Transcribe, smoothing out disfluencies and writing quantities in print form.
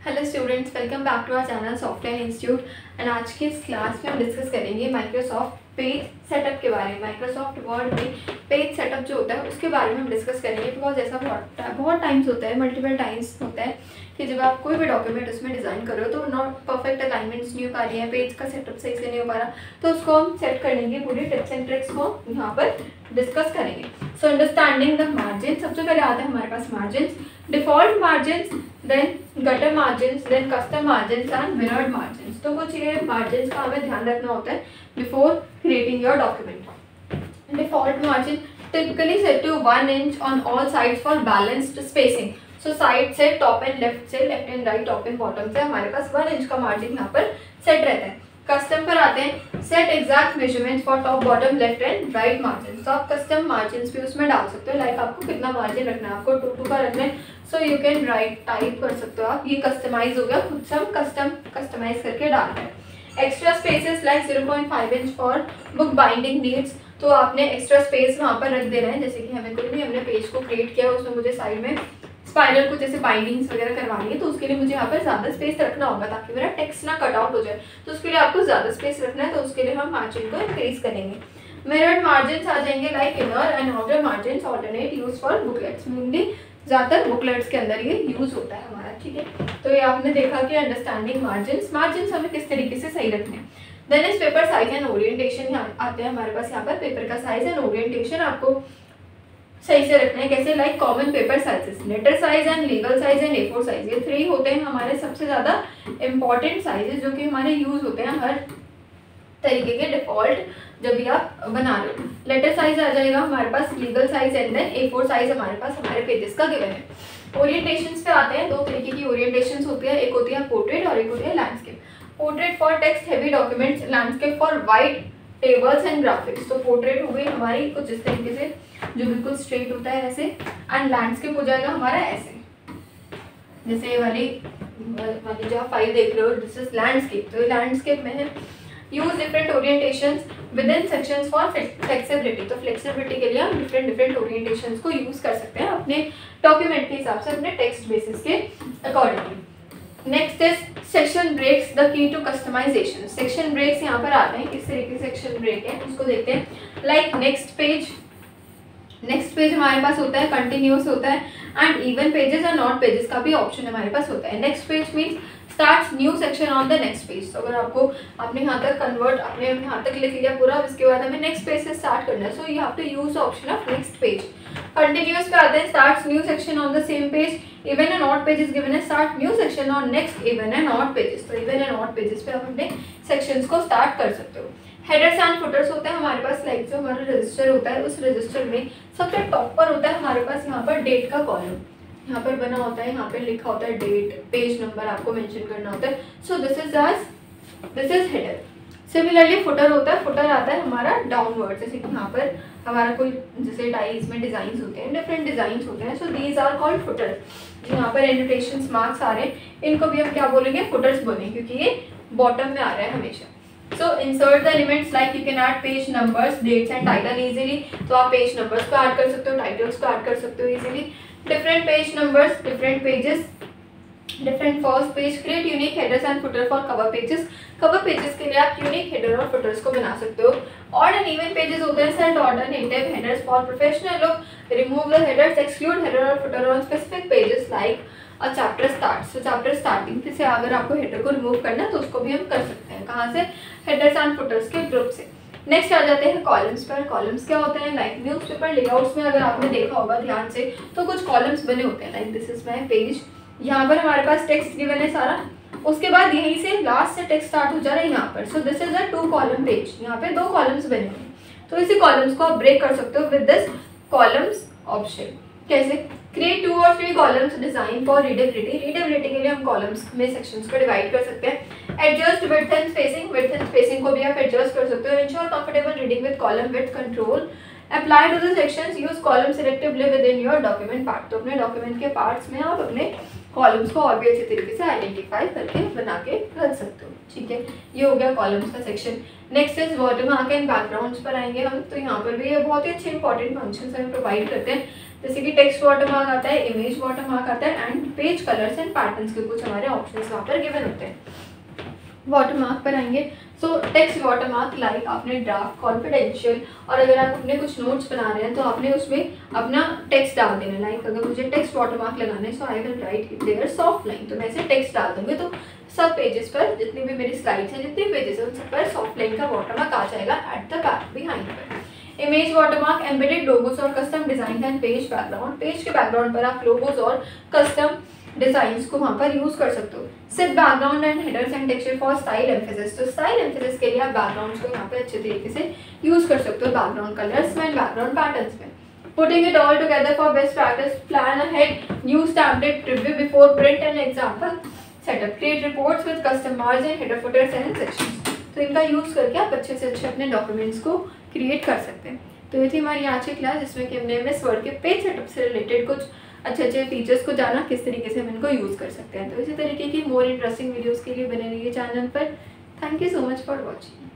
Hello students, welcome back to our channel software institute. And आज की इस class में हम डिस्कस करेंगे माइक्रोसॉफ्ट पेज सेटअप के बारे में। माइक्रोसॉफ्ट वर्ड में पेज सेटअप जो होता है उसके बारे में हम डिस्कस करेंगे। बिकॉज ऐसा बहुत टाइम्स होता है, मल्टीपल टाइम्स होता है कि जब आप कोई भी डॉक्यूमेंट उसमें डिज़ाइन कर रहे हो तो नॉट परफेक्ट अलाइनमेंट्स नहीं हो पा रही है, पेज का सेटअप सही से नहीं हो पा रहा, तो उसको हम सेट करने की पूरी टिप्स एंड ट्रिक्स को यहाँ पर डिस्कस करेंगे। सो अंडरस्टैंडिंग द मार्जिन, सबसे पहले आता है हमारे पास margin, default margin, then gutter margin, then custom margin and mirrored margin. तो कुछ ये मार्जिन का हमें ध्यान रखना होता है before creating your document. Default margin typically set to 1 inch on all sides for balanced spacing. So side से टॉप एंड लेफ्ट से, left and right, top and bottom से हमारे पास 1 इंच का मार्जिन यहाँ पर सेट रहता है। कस्टम पर आते हैं, set exact measurement for top bottom left and right margin. तो आप कस्टम मार्जिन भी उसमें डाल सकते हो, लाइक आपको कितना मार्जिन रखना है, आपको 2 का रखना है, so you can write type कर सकते हो आप। ये कस्टमाइज हो गया, खुद से हम कस्टमाइज करके डाल रहे हैं। Extra spaces like 0.5 inch for book binding needs, तो आपने एक्स्ट्रा स्पेस वहाँ पर रख देना है। जैसे कि हमें कोई भी हमने पेज को क्रिएट किया, उसमें मुझे साइड में स्पाइरल कुछ ऐसे बाइंडिंग्स वगैरह करवानी है, तो उसके लिए मुझे यहाँ पर ज़्यादा स्पेस रखना होगा ताकि मेरा टेक्स्ट ना कट आउट हो जाए। तो उसके लिए आपको ज़्यादा स्पेस रखना है, तो उसके लिए हम मार्जिन को इंक्रीज करेंगे। मिरर्ड मार्जिन आ जाएंगे like inner and outer margin alternate use for booklets. Mainly ज़्यादातर बुकलेट्स के अंदर ये यूज होता है हमारा, ठीक है। तो ये आपने देखा कि अंडरस्टैंडिंग मार्जिन हमें किस तरीके से सही रखने हैं। Then is paper size and orientation आते हैं हमारे पास। यहाँ पर पेपर का साइज एंड ओरिएंटेशन आपको सही से रखना है। कैसे? Like common paper sizes, letter size and legal size and A4 size, ये 3 होते हैं हमारे सबसे ज़्यादा इंपॉर्टेंट साइजेस जो कि हमारे यूज होते हैं हर तरीके के डिफॉल्ट जब भी आप बना रहे हो। लेटर साइज आ जाएगा हमारे पास, legal size and then A4 size हमारे पास हमारे पेजेस का गिवन है। ओरिएंटेशंस पे आते हैं, 2 तरीके की ओरिएंटेशंस होती है, एक होती है पोर्ट्रेट और एक होती है landscape. Portrait for text heavy documents, landscape for wide tables and graphics. तो पोर्ट्रेट हो गई हमारी कुछ इस तरीके से जो बिल्कुल स्ट्रेट होता है ऐसे, एंड लैंडस्केप हो जाएगा हमारा ऐसे, जैसे ये वाली जो आप फाइल देख रहे हो, दिस इज लैंडस्केप। तो लैंडस्केप में है। Use different orientations with in sections for flexibility. तो फ्लेक्सिबिलिटी के लिए हम डिफरेंट ओरिएंटेशंस को यूज कर सकते हैं अपने डॉक्यूमेंट के हिसाब से, अपने टेक्स्ट बेसिस के accordingly. Next is section breaks, the key to customisation. Section breaks यहाँ पर आते हैं, किस तरीके से सेक्शन ब्रेक है उसको देखते हैं। लाइक नेक्स्ट पेज हमारे पास होता है, कंटिन्यूस होता है, एंड इवन पेजेस और नॉट पेजेस का भी ऑप्शन हमारे पास होता है। Next page means start new section on the next page. तो अगर आपने यहाँ तक कन्वर्ट, आपने यहाँ तक लिख लिया पूरा, इसके बाद हमें नेक्स्ट पेज से स्टार्ट करना है, so you have to use the option of next page. Continuous पे आते हैं, start new section on the same page, even and odd pages given है, start new section on next even and odd pages. तो even and odd pages पे आप अपने sections को start कर सकते हो। हेडर्स एंड फुटर्स होते हैं हमारे पास, लाइक जो हमारा रजिस्टर होता है, उस रजिस्टर में सबसे टॉप पर होता है हमारे पास यहाँ पर डेट का कॉलम, यहाँ पर बना होता है, यहाँ पे लिखा होता है डेट, पेज नंबर आपको मेंशन करना होता है। So this is header. Similarly footer होता है, फुटर आता है हमारा डाउनवर्ड, जैसे कि यहाँ पर हमारा कोई जैसे डाइज में डिजाइन होते हैं, डिफरेंट डिजाइन होते हैं, so these are called footer. यहाँ पर एनोटेशंस मार्क्स आ रहे हैं, इनको भी हम क्या बोलेंगे? फुटर्स बोलेंगे, क्योंकि ये बॉटम में आ रहा है हमेशा। So insert the elements like you can add page numbers, dates and title easily. तो आप पेज नंबर्स को ऐड कर सकते हो, टाइटल्स को ऐड कर सकते हो easily. Different page numbers, different pages, different first page. Create unique headers and footer for cover pages. Cover pages के लिए आप unique header और footers को बना सकते हो। Odd and even pages होते हैं, set alternative headers for professional look. Remove the headers, exclude header और footer on specific pages like और चैप्टर स्टार्ट। सो चैप्टर स्टार्टिंग से अगर आपको हेडर को रिमूव करना है तो उसको भी हम कर सकते हैं। कहाँ से? हेडर्स एंड फुटर्स के ग्रुप से। नेक्स्ट आ जाते हैं कॉलम्स पर। कॉलम्स क्या होते हैं? लाइक न्यूज़पेपर लेआउट्स में अगर आपने देखा होगा ध्यान से, तो कुछ कॉलम्स बने होते हैं, like this is my page. यहाँ पर हमारे पास टेक्स्ट गिवन है सारा, उसके बाद यहीं से लास्ट से टेक्स्ट स्टार्ट हो जा रहा है यहाँ पर। So this is a 2 column page. यहाँ पे 2 कॉलम्स बने हुए हैं, तो इसी कॉलम्स को आप ब्रेक कर सकते हो विद दिस कॉलम्स ऑप्शन। कैसे? क्रिएट 2 और 3 columns design for readability. Readability के लिए हम कॉलम्स में सेक्शंस को डिवाइड कर सकते हैं। एडजस्ट विड्थ एंड स्पेसिंग को भी आप एडजस्ट कर सकते हो। Ensure comfortable reading with column width control. Apply to the sections, use column selectively within your document part. तो अपने डॉक्यूमेंट के पार्ट्स में आप अपने कॉलम्स को और भी अच्छे तरीके से आइडेंटिफाई करके बना के रख सकते हो, ठीक है। ये हो गया कॉलम्स का section. Next is watermark and backgrounds पर आएंगे हम। तो यहाँ पर भी ये बहुत ही अच्छे इंपॉर्टेंट फंक्शंस हमें प्रोवाइड करते हैं। जैसे कि टेक्स्ट वाटरमार्क आता है, इमेज वाटरमार्क आता है and page colours and patterns के कुछ हमारे ऑप्शंस वहाँ पर गिवन होते हैं। वाटरमार्क पर आएंगे। सो टेक्स्ट वाटरमार्क लाइक आपने ड्राफ्ट, कॉन्फिडेंशियल, और अगर आप अपने कुछ नोट्स बना रहे हैं तो आपने उसमें अपना टेक्स्ट डाल देना। लाइक अगर मुझे टेक्स्ट वाटरमार्क लगाना है so I will write there soft line, तो मैं ऐसे टेक्स्ट डाल दूंगी तो सब पेजेस पर, जितनी भी मेरी स्लाइड्स हैं, जितने पेजेस हैं उन सब पर सॉफ्ट लाइन का वाटरमार्क आ जाएगा एट द बैक बिहाइंड पर। इमेज वाटरमार्क एम्बेडेड लोगोस और custom design and page background, page के बैकग्राउंड पर आप लोगोस और कस्टम डिजाइंस को वहाँ पर यूज कर सकते हो। सिर्फ background and headers and texture for style emphasis, तो स्टाइल एम्फेसिस के लिए आप बैकग्राउंड्स को यहाँ पे अच्छे तरीके से यूज कर सकते हो बैकग्राउंड कलर्स में एंड बैकग्राउंड पैटर्न्स में। Putting it all together for best practice, plan ahead, use template, review before print and example setup, create reports with custom margin, header putters and sections. तो इनका use करके आप अच्छे से अच्छे अपने डॉक्यूमेंट्स को क्रिएट कर सकते हैं। तो ये थी हमारी आज की क्लास, जिसमें कि हमने MS वर्ड के पेज सेटअप से रिलेटेड कुछ अच्छे अच्छे फीचर्स को जाना, किस तरीके से हम इनको यूज़ कर सकते हैं। तो इसी तरीके की मोर इंटरेस्टिंग वीडियोस के लिए बने रहिए चैनल पर। Thank you so much for watching.